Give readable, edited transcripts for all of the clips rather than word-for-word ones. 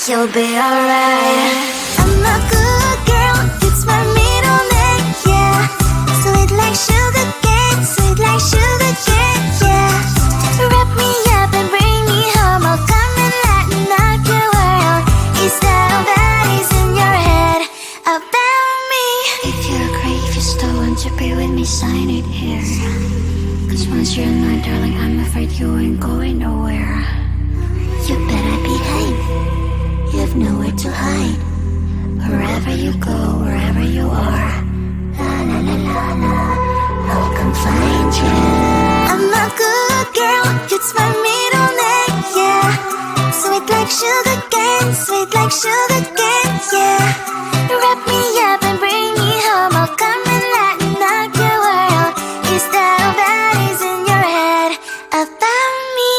You'll be alright. I'm a good girl, it's my middle name, yeah. Sweet like sugar cane, sweet like sugar cane, yeah. Wrap me up and bring me home, I'll come and lighten up your world. Is that all that is in your head about me? If you're great, if you still want to be with me, sign it here. Cause once you're mine, darling, I'm afraid you ain't going nowhere. You better behave. You've nowhere to hide. Wherever you go, wherever you are, la la la la la, I'll come find you. I'm a good girl, it's my middle name, yeah. Sweet like sugar cane, sweet like sugar cane, yeah. Wrap me up and bring me home, I'll come and lighten up your world. Is that all that is in your head about me?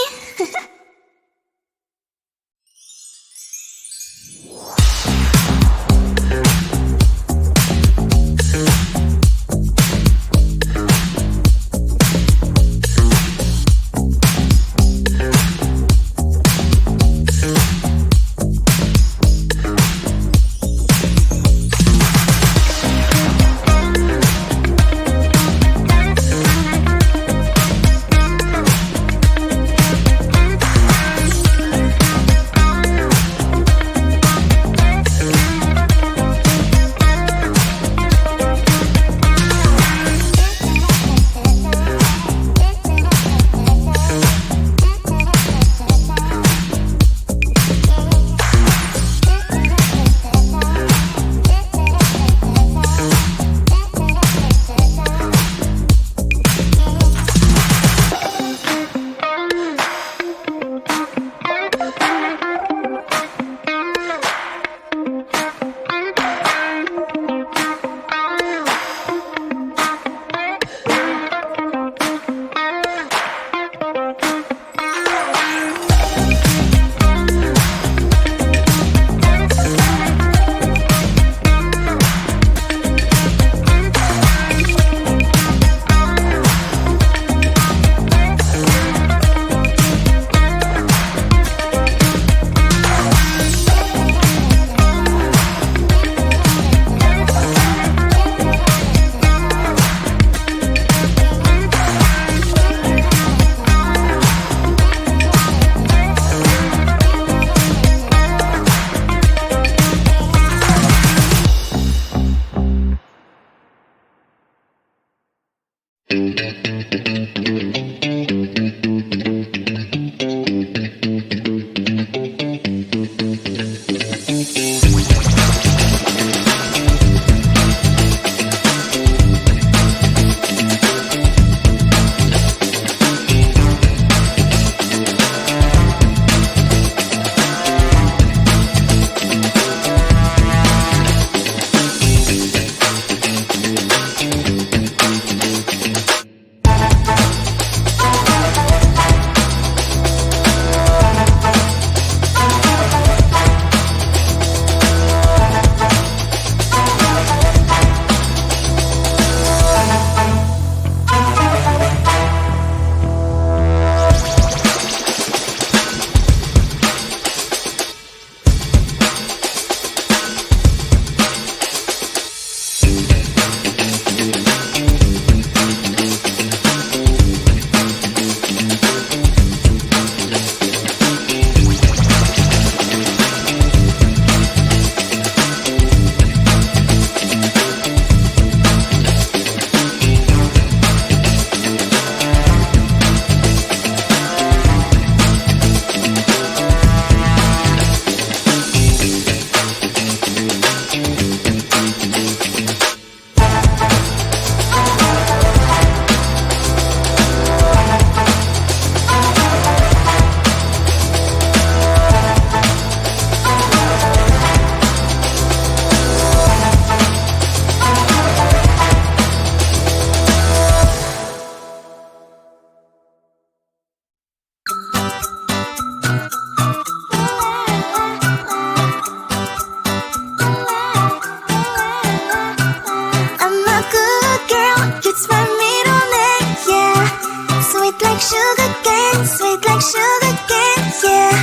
sugar cane, sweet like sugar cane, yeah.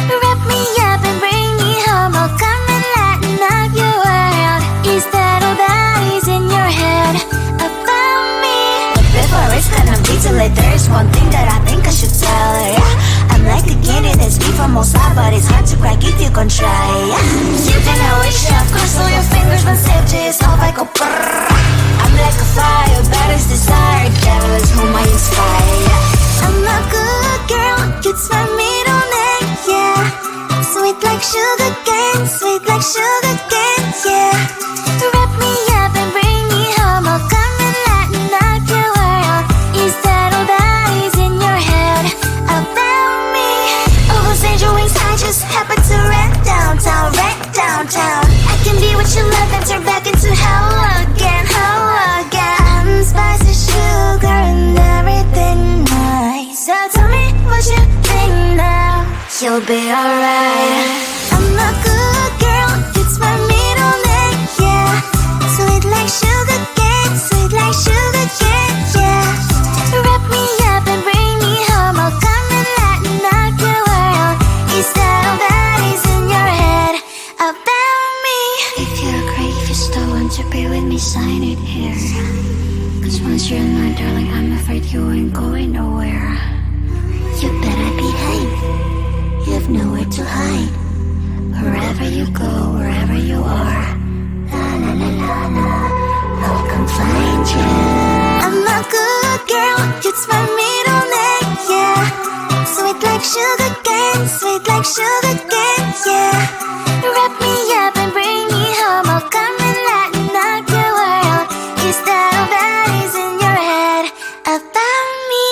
Wrap me up and bring me home, I'll come and lighten up your world. Is that all that is in your head about me? But before it's gonna be too late, there's one thing that I think I should tell her, yeah. I'm like a candy that's made from outside, but it's hard to crack if you can try, yeah. You can always shove, cross all your fingers when safety is off, I go brrrr. I'm like a fire, bad as desire, devil is whom I inspire, yeah. I'm a good girl, it's my middle name, yeah. Sweet like sugar cane, sweet like sugar cane, yeah. Wrap me up and bring me home, I'll come and lighten up your world. Is that all that is in your head about me? All those angel wings I just happen to rent downtown, rent downtown. I can be what you love and turn back into hell again, hell again. Spicy sugar and everything nice. So tell me what you think now. You'll be alright. I'm a good girl, it's my middle name, yeah. Sweet like sugar cane, sweet like sugar cane, yeah. Wrap me up and bring me home, I'll come and lighten up your world. Is that all that is in your head about me? If you're a cravist, I want to be with me, sign it here. Cause once you're in my darling, I'm afraid you ain't going nowhere. You better behave. You have nowhere to hide. Wherever you go, wherever you are, la la la la la, I'll come find you. I'm a good girl, it's my middle name, yeah. Sweet like sugar cane, sweet like sugar cane, yeah. Wrap me up and bring me home, I'll come and lighten up your world. Is that all that is in your head about me?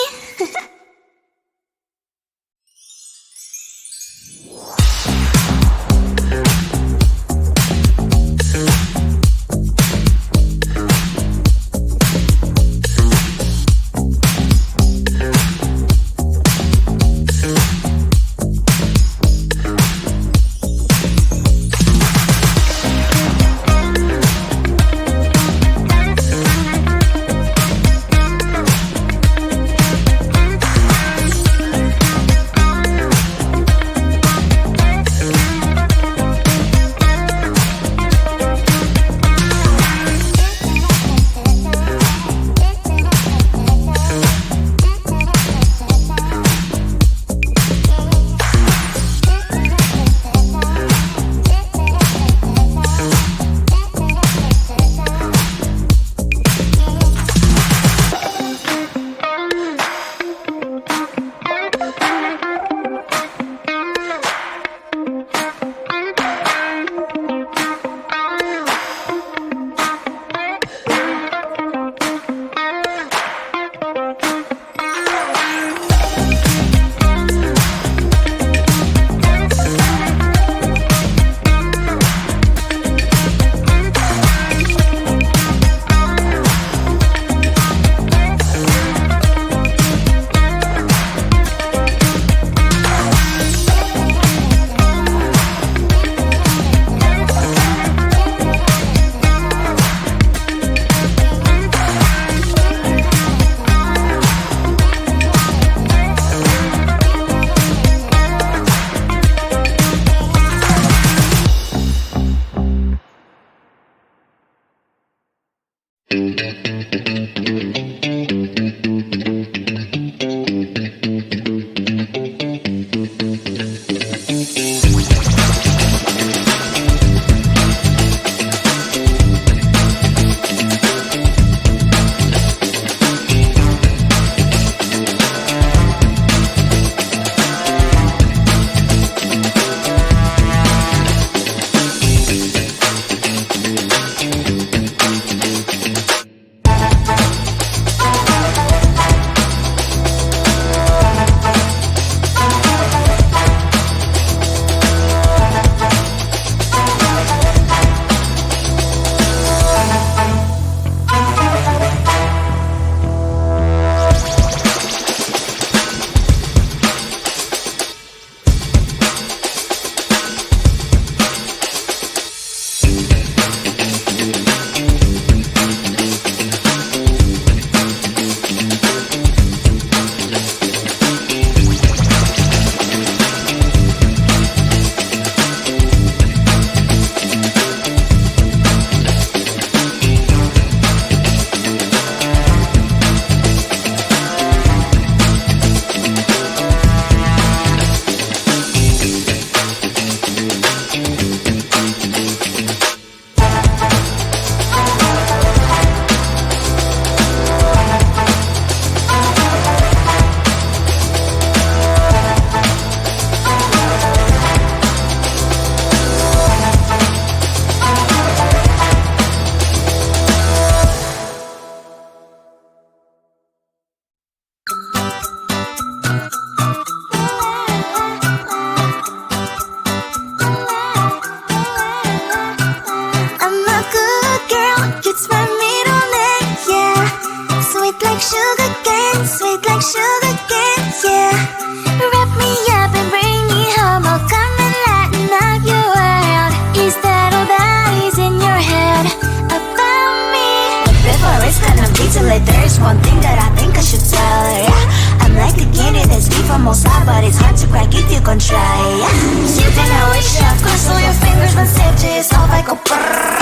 Wrap me up and bring me home. I'll come and lighten up your world. Is that all that is in your head about me? But before it's gonna be too late, there's one thing that I think I should tell her, yeah. I'm like a candy that's deep from outside, but it's hard to crack if you can try, yeah. You think I wish I cross all your fingers, but save yourself, I go brrrr.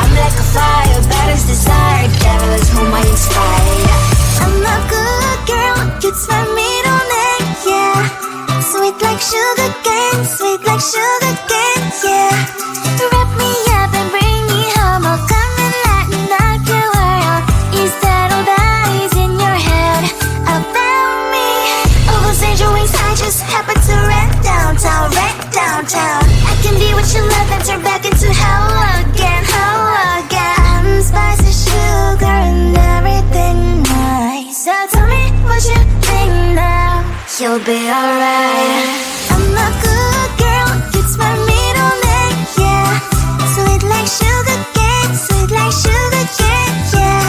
I'm like a fire, batters desire, devil is whom I inspire, yeah. I'm a good girl, it's my middle name, yeah. Sweet like sugar cane, sweet like sugar cane, yeah. Wrap me up and bring me home. I'll come and lighten up your world. Is that all that is in your head about me? Oversend your wings, I just happen to rent downtown, I can be what you love and turn back into hell again, I'm spicy sugar and everything nice. So tell me what you think now. You'll be alright. I'm a good girl, it's my middle name, yeah. Sweet like sugar cane, sweet like sugar cane, yeah.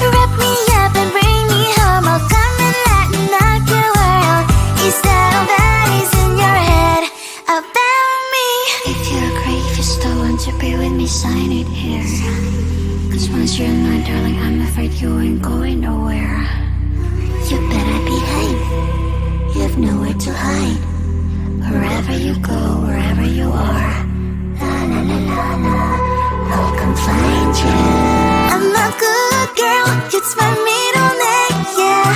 Wrap me up and bring me home. I'll come and lighten up your world. Is that all that is in your head about me? If you're great, if you still want to be with me, sign it here. Cause once you're mine, darling, I'm afraid you ain't going nowhere. You better behave, you have nowhere to hide. Wherever you go, wherever you are, la la la la la, I'll come find you. I'm a good girl, it's my middle name, yeah.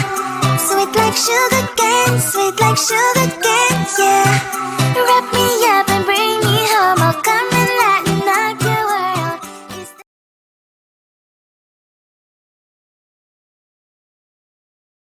Sweet like sugar cane, sweet like sugar cane.